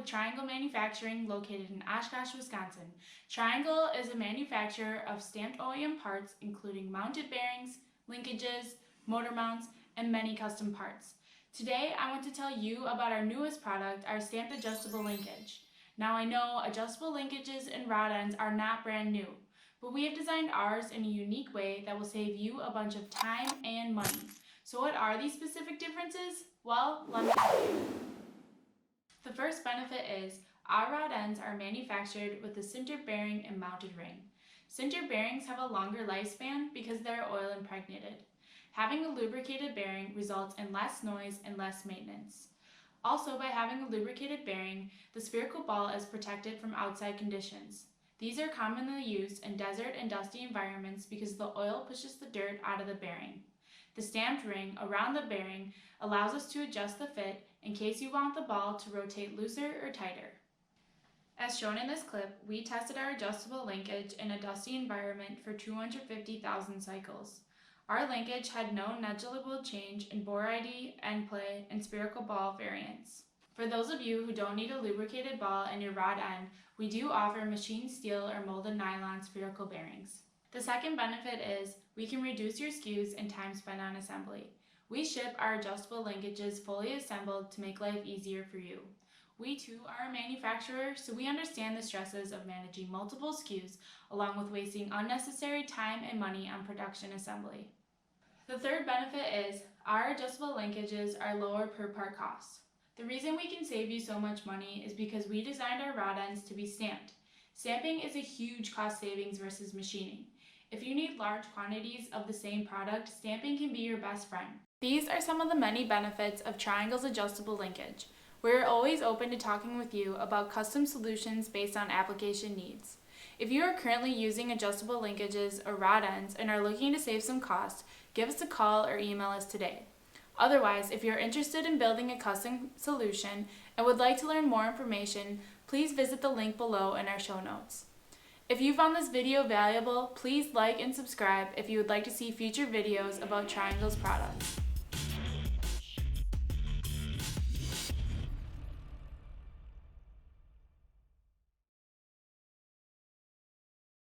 Triangle Manufacturing located in Oshkosh, Wisconsin. Triangle is a manufacturer of stamped OEM parts including mounted bearings, linkages, motor mounts, and many custom parts. Today I want to tell you about our newest product, our stamped adjustable linkage. Now I know adjustable linkages and rod ends are not brand new, but we have designed ours in a unique way that will save you a bunch of time and money. So what are these specific differences? Well, let me tell you. The first benefit is our rod ends are manufactured with a sintered bearing and mounted ring. Sintered bearings have a longer lifespan because they are oil impregnated. Having a lubricated bearing results in less noise and less maintenance. Also, by having a lubricated bearing, the spherical ball is protected from outside conditions. These are commonly used in desert and dusty environments because the oil pushes the dirt out of the bearing. The stamped ring around the bearing allows us to adjust the fit in case you want the ball to rotate looser or tighter. As shown in this clip, we tested our adjustable linkage in a dusty environment for 250,000 cycles. Our linkage had no negligible change in bore ID, end play, and spherical ball variance. For those of you who don't need a lubricated ball in your rod end, we do offer machined steel or molded nylon spherical bearings. The second benefit is we can reduce your SKUs and time spent on assembly. We ship our adjustable linkages fully assembled to make life easier for you. We too are a manufacturer, so we understand the stresses of managing multiple SKUs along with wasting unnecessary time and money on production assembly. The third benefit is our adjustable linkages are lower per part cost. The reason we can save you so much money is because we designed our rod ends to be stamped. Stamping is a huge cost savings versus machining. If you need large quantities of the same product, stamping can be your best friend. These are some of the many benefits of Triangle's adjustable linkage. We're always open to talking with you about custom solutions based on application needs. If you are currently using adjustable linkages or rod ends and are looking to save some cost, give us a call or email us today. Otherwise, if you're interested in building a custom solution and would like to learn more information, please visit the link below in our show notes. If you found this video valuable, please like and subscribe if you would like to see future videos about Triangle's products.